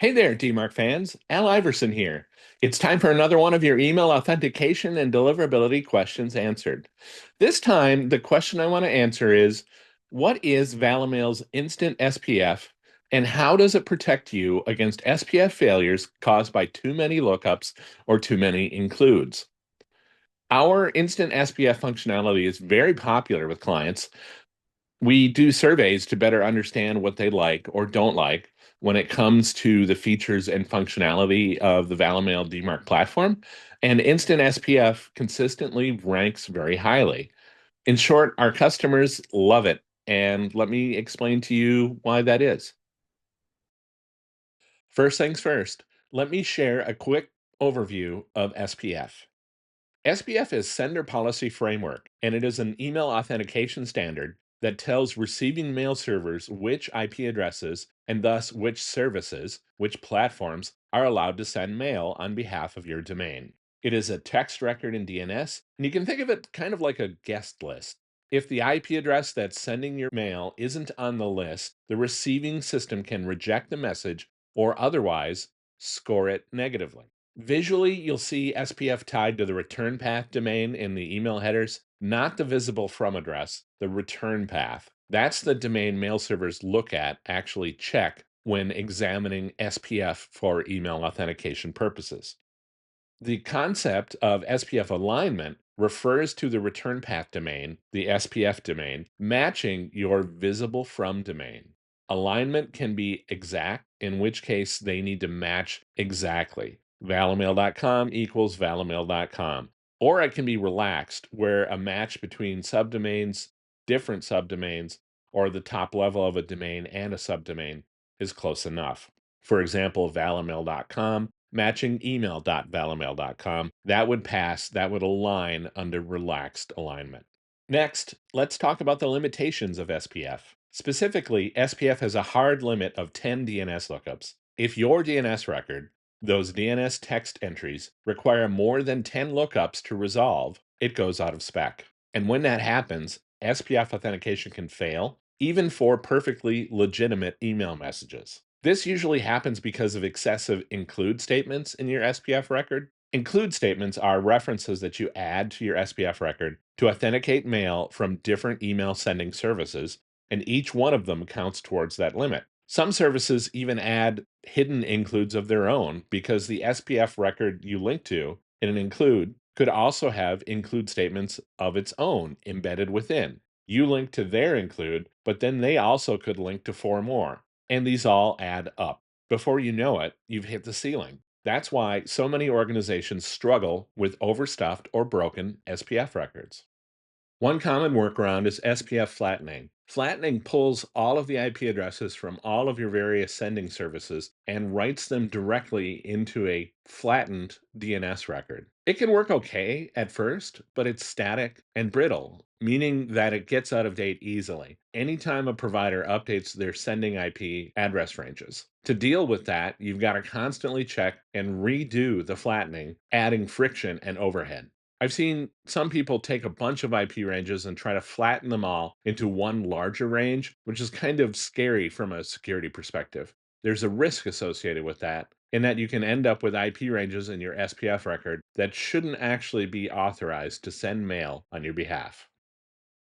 Hey there, DMARC fans. Al Iverson here. It's time for another one of your email authentication and deliverability questions answered. This time, the question I want to answer is, what is Valimail's Instant SPF and how does it protect you against SPF failures caused by too many lookups or too many includes? Our Instant SPF functionality is very popular with clients. We do surveys to better understand what they like or don't like when it comes to the features and functionality of the Valimail DMARC platform, and Instant SPF consistently ranks very highly. In short, our customers love it, and let me explain to you why that is. First things first, let me share a quick overview of SPF. SPF is Sender Policy Framework, and it is an email authentication standard that tells receiving mail servers which IP addresses and thus which services, which platforms are allowed to send mail on behalf of your domain. It is a text record in DNS, and you can think of it kind of like a guest list. If the IP address that's sending your mail isn't on the list, the receiving system can reject the message or otherwise score it negatively. Visually, you'll see SPF tied to the return path domain in the email headers, not the visible from address, the return path. That's the domain mail servers look at, actually check, when examining SPF for email authentication purposes. The concept of SPF alignment refers to the return path domain, the SPF domain, matching your visible from domain. Alignment can be exact, in which case they need to match exactly. Valimail.com equals Valimail.com. Or it can be relaxed, where a match between subdomains, different subdomains, or the top level of a domain and a subdomain is close enough. For example, Valimail.com matching email.valimail.com. That would pass, that would align under relaxed alignment. Next, let's talk about the limitations of SPF. Specifically, SPF has a hard limit of 10 DNS lookups. If your DNS record, those DNS text entries, require more than 10 lookups to resolve, it goes out of spec. And when that happens, SPF authentication can fail, even for perfectly legitimate email messages. This usually happens because of excessive include statements in your SPF record. Include statements are references that you add to your SPF record to authenticate mail from different email sending services, and each one of them counts towards that limit. Some services even add hidden includes of their own because the SPF record you link to in an include could also have include statements of its own embedded within. You link to their include, but then they also could link to four more. And these all add up. Before you know it, you've hit the ceiling. That's why so many organizations struggle with overstuffed or broken SPF records. One common workaround is SPF flattening. Flattening pulls all of the IP addresses from all of your various sending services and writes them directly into a flattened DNS record. It can work okay at first, but it's static and brittle, meaning that it gets out of date easily anytime a provider updates their sending IP address ranges. To deal with that, you've got to constantly check and redo the flattening, adding friction and overhead. I've seen some people take a bunch of IP ranges and try to flatten them all into one larger range, which is kind of scary from a security perspective. There's a risk associated with that, in that you can end up with IP ranges in your SPF record that shouldn't actually be authorized to send mail on your behalf.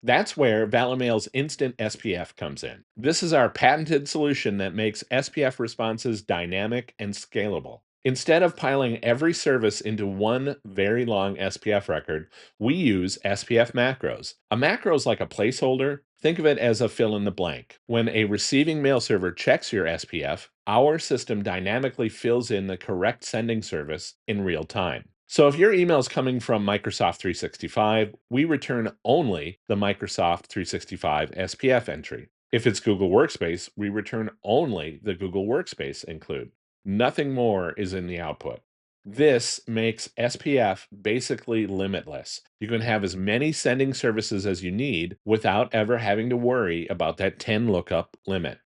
That's where Valimail's Instant SPF comes in. This is our patented solution that makes SPF responses dynamic and scalable. Instead of piling every service into one very long SPF record, we use SPF macros. A macro is like a placeholder. Think of it as a fill in the blank. When a receiving mail server checks your SPF, our system dynamically fills in the correct sending service in real time. So if your email is coming from Microsoft 365, we return only the Microsoft 365 SPF entry. If it's Google Workspace, we return only the Google Workspace include. Nothing more is in the output. This makes SPF basically limitless. You can have as many sending services as you need without ever having to worry about that 10 lookup limit.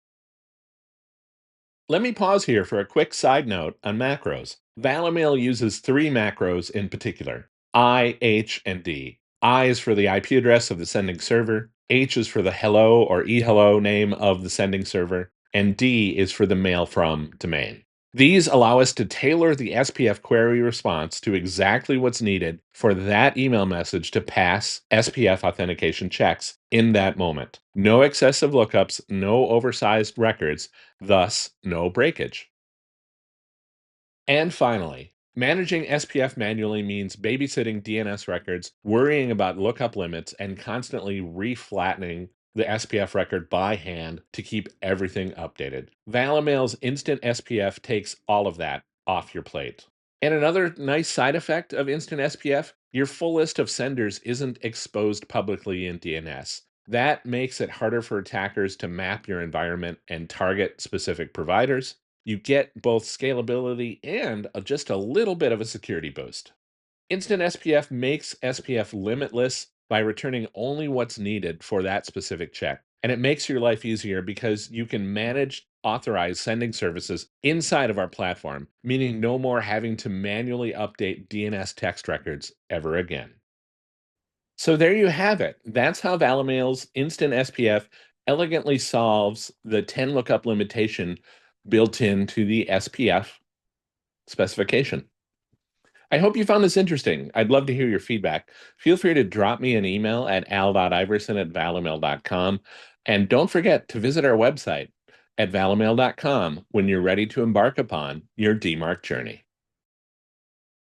Let me pause here for a quick side note on macros. Valimail uses three macros in particular: I, H, and D. I is for the IP address of the sending server, H is for the hello or eHello name of the sending server, and D is for the mail from domain. These allow us to tailor the SPF query response to exactly what's needed for that email message to pass SPF authentication checks in that moment. No excessive lookups, no oversized records, thus, no breakage. And finally, managing SPF manually means babysitting DNS records, worrying about lookup limits, and constantly reflattening the SPF record by hand to keep everything updated. Valimail's Instant SPF takes all of that off your plate. And another nice side effect of Instant SPF, your full list of senders isn't exposed publicly in DNS. That makes it harder for attackers to map your environment and target specific providers. You get both scalability and just a little bit of a security boost. Instant SPF makes SPF limitless by returning only what's needed for that specific check. And it makes your life easier because you can manage authorized sending services inside of our platform, meaning no more having to manually update DNS text records ever again. So there you have it. That's how Valimail's Instant SPF elegantly solves the 10 lookup limitation built into the SPF specification. I hope you found this interesting. I'd love to hear your feedback. Feel free to drop me an email at al.iverson@valimail.com. And don't forget to visit our website at valimail.com when you're ready to embark upon your DMARC journey.